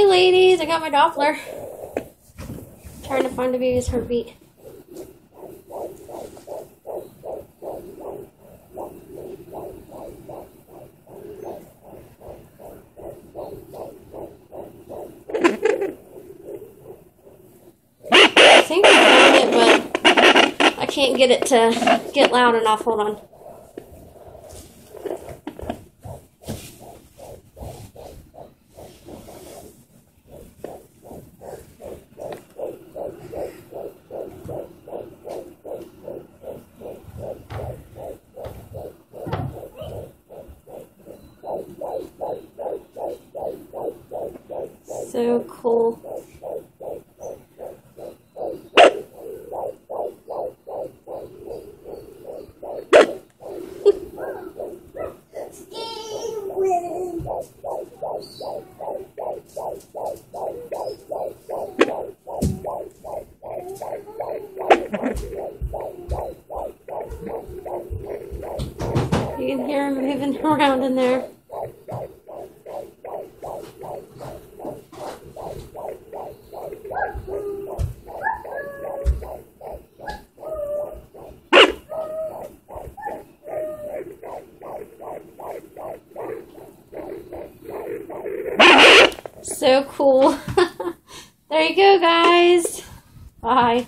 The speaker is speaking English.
Hey ladies, I got my Doppler. Trying to find the baby's heartbeat. I think I found it, but I can't get it to get loud enough. Hold on. So cool. You can hear him moving around in there. So cool. There you go, guys. Bye.